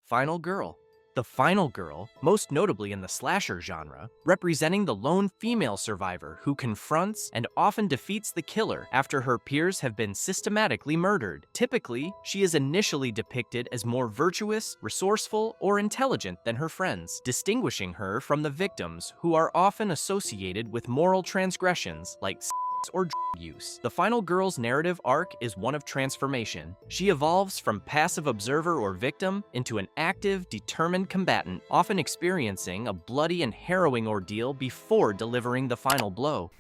Final girl. The final girl, most notably in the slasher genre, representing the lone female survivor who confronts and often defeats the killer after her peers have been systematically murdered. Typically, she is initially depicted as more virtuous, resourceful, or intelligent than her friends, distinguishing her from the victims who are often associated with moral transgressions like or drug use. The final girl's narrative arc is one of transformation. She evolves from passive observer or victim into an active, determined combatant, often experiencing a bloody and harrowing ordeal before delivering the final blow.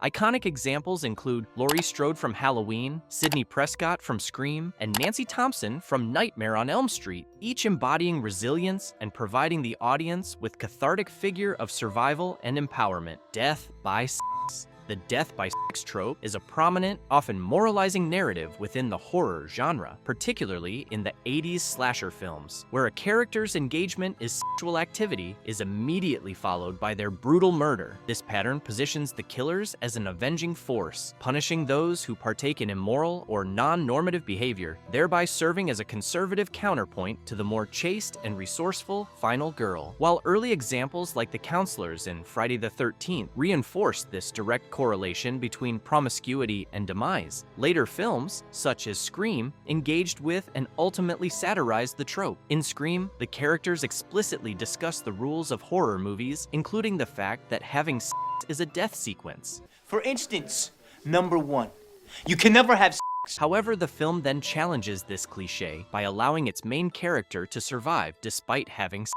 Iconic examples include Laurie Strode from Halloween, Sidney Prescott from Scream, and Nancy Thompson from Nightmare on Elm Street, each embodying resilience and providing the audience with cathartic figure of survival and empowerment. Death by sex. The death by sex trope is a prominent, often moralizing narrative within the horror genre, particularly in the 80s slasher films, where a character's engagement in sexual activity is immediately followed by their brutal murder. This pattern positions the killers as an avenging force, punishing those who partake in immoral or non-normative behavior, thereby serving as a conservative counterpoint to the more chaste and resourceful final girl. While early examples like the counselors in Friday the 13th reinforced this direct correlation between promiscuity and demise, later films, such as Scream, engaged with and ultimately satirized the trope. In Scream, the characters explicitly discuss the rules of horror movies, including the fact that having sex is a death sequence. For instance, number 1, you can never have sex. However, the film then challenges this cliché by allowing its main character to survive despite having sex.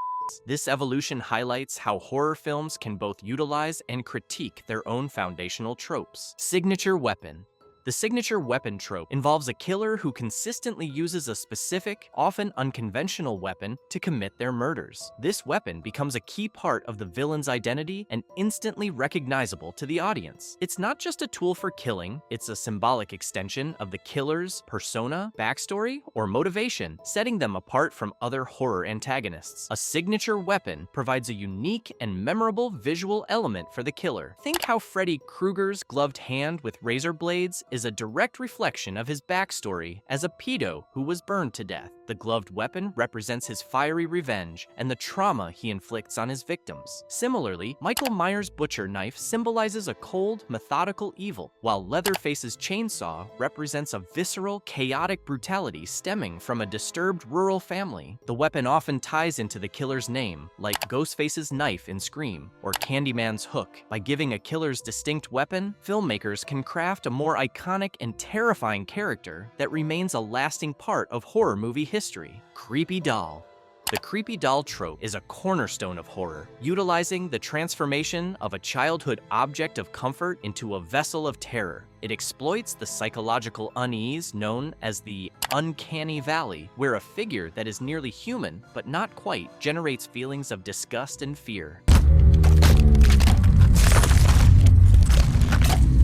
This evolution highlights how horror films can both utilize and critique their own foundational tropes. Signature weapon. The signature weapon trope involves a killer who consistently uses a specific, often unconventional weapon to commit their murders. This weapon becomes a key part of the villain's identity and instantly recognizable to the audience. It's not just a tool for killing, it's a symbolic extension of the killer's persona, backstory, or motivation, setting them apart from other horror antagonists. A signature weapon provides a unique and memorable visual element for the killer. Think how Freddy Krueger's gloved hand with razor blades is a direct reflection of his backstory as a pedo who was burned to death. The gloved weapon represents his fiery revenge and the trauma he inflicts on his victims. Similarly, Michael Myers' butcher knife symbolizes a cold, methodical evil, while Leatherface's chainsaw represents a visceral, chaotic brutality stemming from a disturbed rural family. The weapon often ties into the killer's name, like Ghostface's knife in Scream or Candyman's hook. By giving a killer's distinct weapon, filmmakers can craft a more iconic and terrifying character that remains a lasting part of horror movie history. Creepy doll. The creepy doll trope is a cornerstone of horror, utilizing the transformation of a childhood object of comfort into a vessel of terror. It exploits the psychological unease known as the uncanny valley, where a figure that is nearly human, but not quite, generates feelings of disgust and fear.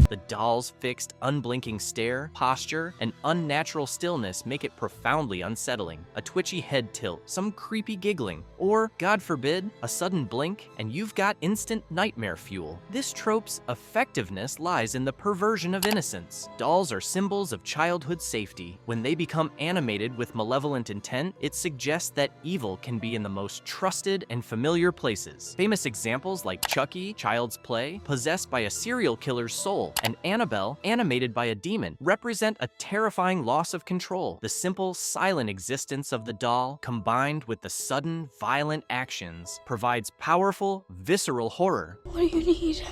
The doll's fixed, unblinking stare, posture, and unnatural stillness make it profoundly unsettling. A twitchy head tilt, some creepy giggling, or, God forbid, a sudden blink, and you've got instant nightmare fuel. This trope's effectiveness lies in the perversion of innocence. Dolls are symbols of childhood safety. When they become animated with malevolent intent, it suggests that evil can be in the most trusted and familiar places. Famous examples like Chucky, Child's Play, possessed by a serial killer's soul, and Annabelle, animated by a demon, represent a terrifying loss of control. The simple, silent existence of the doll, combined with the sudden, violent actions, provides powerful, visceral horror. What do you need?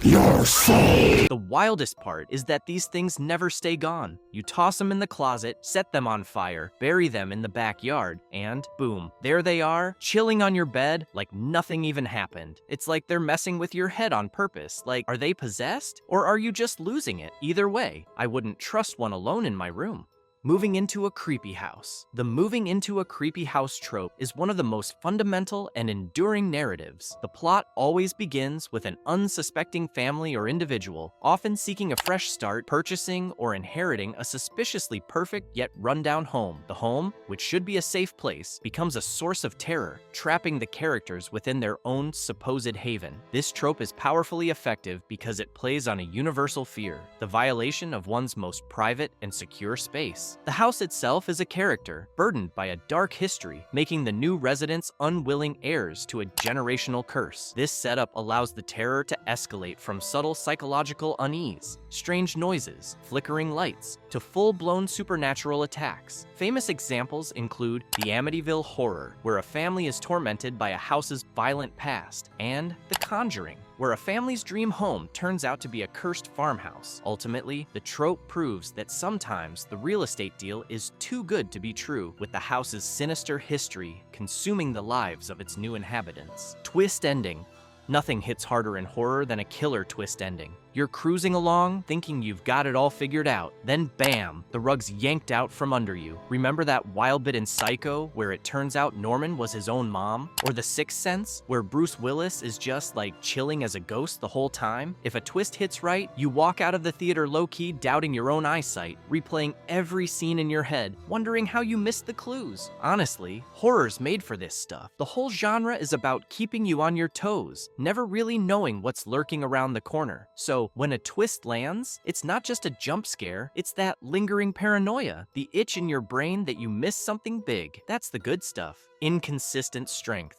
Your soul. The wildest part is that these things never stay gone. You toss them in the closet, set them on fire, bury them in the backyard, and boom, there they are, chilling on your bed like nothing even happened. It's like they're messing with your head on purpose. Like, are they possessed? Or are you just losing it? Either way, I wouldn't trust one alone in my room. Moving into a creepy house. The moving into a creepy house trope is one of the most fundamental and enduring narratives. The plot always begins with an unsuspecting family or individual, often seeking a fresh start, purchasing or inheriting a suspiciously perfect yet rundown home. The home, which should be a safe place, becomes a source of terror, trapping the characters within their own supposed haven. This trope is powerfully effective because it plays on a universal fear, the violation of one's most private and secure space. The house itself is a character, burdened by a dark history, making the new residents unwilling heirs to a generational curse. This setup allows the terror to escalate from subtle psychological unease, strange noises, flickering lights, to full-blown supernatural attacks. Famous examples include the Amityville Horror, where a family is tormented by a house's violent past, and The Conjuring, where a family's dream home turns out to be a cursed farmhouse. Ultimately, the trope proves that sometimes the real estate deal is too good to be true, with the house's sinister history consuming the lives of its new inhabitants. Twist ending. Nothing hits harder in horror than a killer twist ending. You're cruising along, thinking you've got it all figured out. Then bam, the rug's yanked out from under you. Remember that wild bit in Psycho, where it turns out Norman was his own mom? Or The Sixth Sense, where Bruce Willis is just like chilling as a ghost the whole time? If a twist hits right, you walk out of the theater low-key doubting your own eyesight, replaying every scene in your head, wondering how you missed the clues. Honestly, horror's made for this stuff. The whole genre is about keeping you on your toes, never really knowing what's lurking around the corner. So when a twist lands, it's not just a jump scare, it's that lingering paranoia, the itch in your brain that you missed something big. That's the good stuff. Inconsistent strength.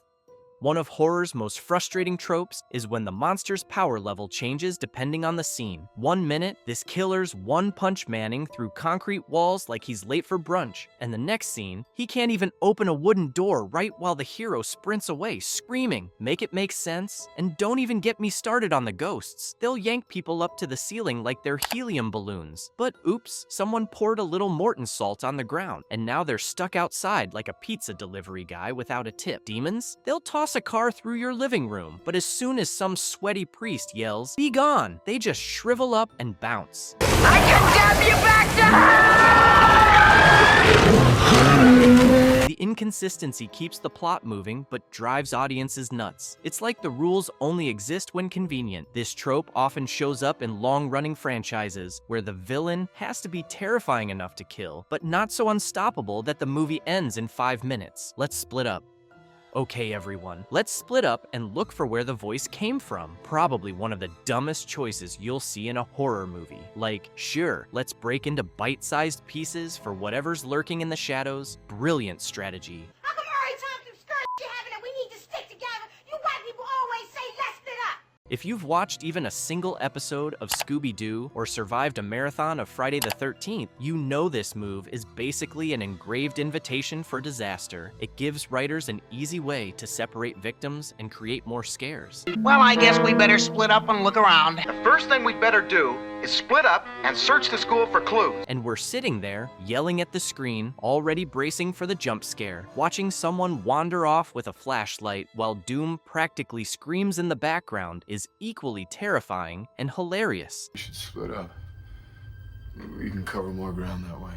One of horror's most frustrating tropes is when the monster's power level changes depending on the scene. 1 minute, this killer's one-punch manning through concrete walls like he's late for brunch, and the next scene, he can't even open a wooden door right while the hero sprints away, screaming. Make it make sense? And don't even get me started on the ghosts. They'll yank people up to the ceiling like they're helium balloons. But oops, someone poured a little Morton salt on the ground, and now they're stuck outside like a pizza delivery guy without a tip. Demons? They'll toss a car through your living room, but as soon as some sweaty priest yells, "Be gone!" they just shrivel up and bounce. I condemn you back to hell! The inconsistency keeps the plot moving, but drives audiences nuts. It's like the rules only exist when convenient. This trope often shows up in long-running franchises, where the villain has to be terrifying enough to kill, but not so unstoppable that the movie ends in 5 minutes. Let's split up. Okay, everyone, let's split up and look for where the voice came from. Probably one of the dumbest choices you'll see in a horror movie. Like, sure, let's break into bite-sized pieces for whatever's lurking in the shadows. Brilliant strategy. How come every time some skirt you having and we need to stick together, you white people always say let's split up? If you've watched even a single episode of Scooby-Doo or survived a marathon of Friday the 13th, you know this move is basically an engraved invitation for disaster. It gives writers an easy way to separate victims and create more scares. Well, I guess we better split up and look around. The first thing we'd better do is split up and search the school for clues. And we're sitting there, yelling at the screen, already bracing for the jump scare, watching someone wander off with a flashlight while doom practically screams in the background is equally terrifying and hilarious. We should split up. We can cover more ground that way.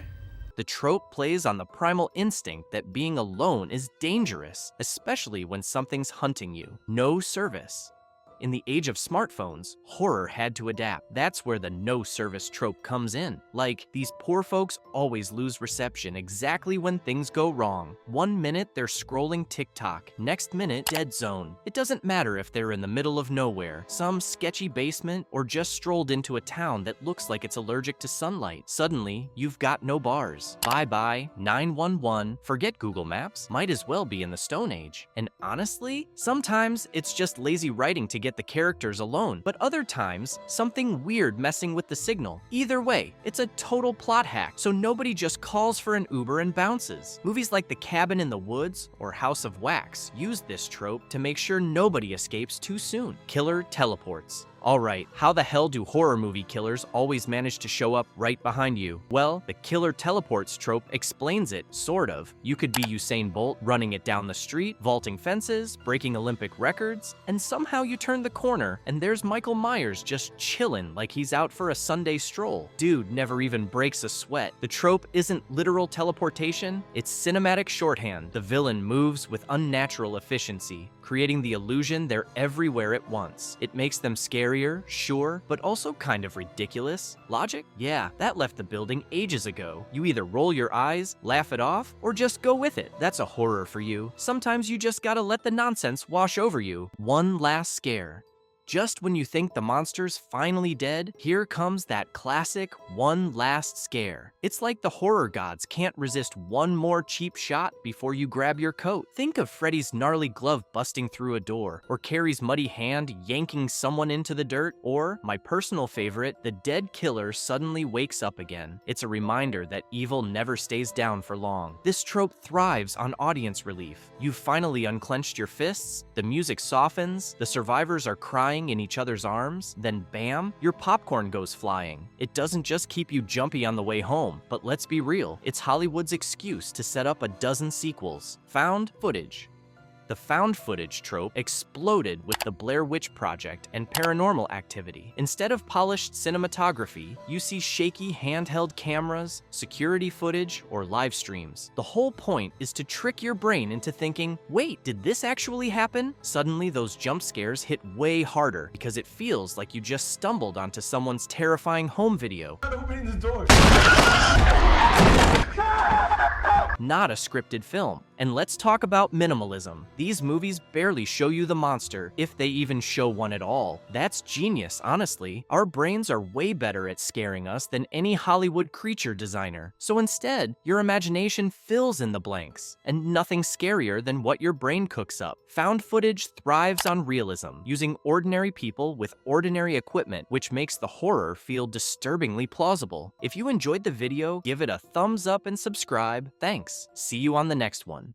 The trope plays on the primal instinct that being alone is dangerous, especially when something's hunting you. No service. In the age of smartphones, horror had to adapt. That's where the no-service trope comes in. Like, these poor folks always lose reception exactly when things go wrong. 1 minute, they're scrolling TikTok. Next minute, dead zone. It doesn't matter if they're in the middle of nowhere, some sketchy basement, or just strolled into a town that looks like it's allergic to sunlight. Suddenly, you've got no bars. Bye-bye, 911, forget Google Maps, might as well be in the Stone Age. And honestly, sometimes it's just lazy writing to get the characters alone, but other times, something weird messing with the signal. Either way, it's a total plot hack, so nobody just calls for an Uber and bounces. Movies like The Cabin in the Woods or House of Wax use this trope to make sure nobody escapes too soon. Killer teleports. Alright, how the hell do horror movie killers always manage to show up right behind you? Well, the killer teleports trope explains it, sort of. You could be Usain Bolt running it down the street, vaulting fences, breaking Olympic records, and somehow you turn the corner and there's Michael Myers just chillin' like he's out for a Sunday stroll. Dude never even breaks a sweat. The trope isn't literal teleportation, it's cinematic shorthand. The villain moves with unnatural efficiency, creating the illusion they're everywhere at once. It makes them scarier, sure, but also kind of ridiculous. Logic? Yeah, that left the building ages ago. You either roll your eyes, laugh it off, or just go with it. That's a horror for you. Sometimes you just gotta let the nonsense wash over you. One last scare. Just when you think the monster's finally dead, here comes that classic one last scare. It's like the horror gods can't resist one more cheap shot before you grab your coat. Think of Freddy's gnarly glove busting through a door, or Carrie's muddy hand yanking someone into the dirt, or, my personal favorite, the dead killer suddenly wakes up again. It's a reminder that evil never stays down for long. This trope thrives on audience relief. You've finally unclenched your fists, the music softens, the survivors are crying in each other's arms, then bam, your popcorn goes flying. It doesn't just keep you jumpy on the way home, but let's be real, it's Hollywood's excuse to set up a dozen sequels. Found footage. The found footage trope exploded with the Blair Witch Project and Paranormal Activity. Instead of polished cinematography, you see shaky handheld cameras, security footage, or live streams. The whole point is to trick your brain into thinking, wait, did this actually happen? Suddenly, those jump scares hit way harder because it feels like you just stumbled onto someone's terrifying home video. Opening the door. Not a scripted film. And let's talk about minimalism. These movies barely show you the monster, if they even show one at all. That's genius, honestly. Our brains are way better at scaring us than any Hollywood creature designer. So instead, your imagination fills in the blanks, and nothing's scarier than what your brain cooks up. Found footage thrives on realism, using ordinary people with ordinary equipment, which makes the horror feel disturbingly plausible. If you enjoyed the video, give it a thumbs up and subscribe. Thanks. See you on the next one.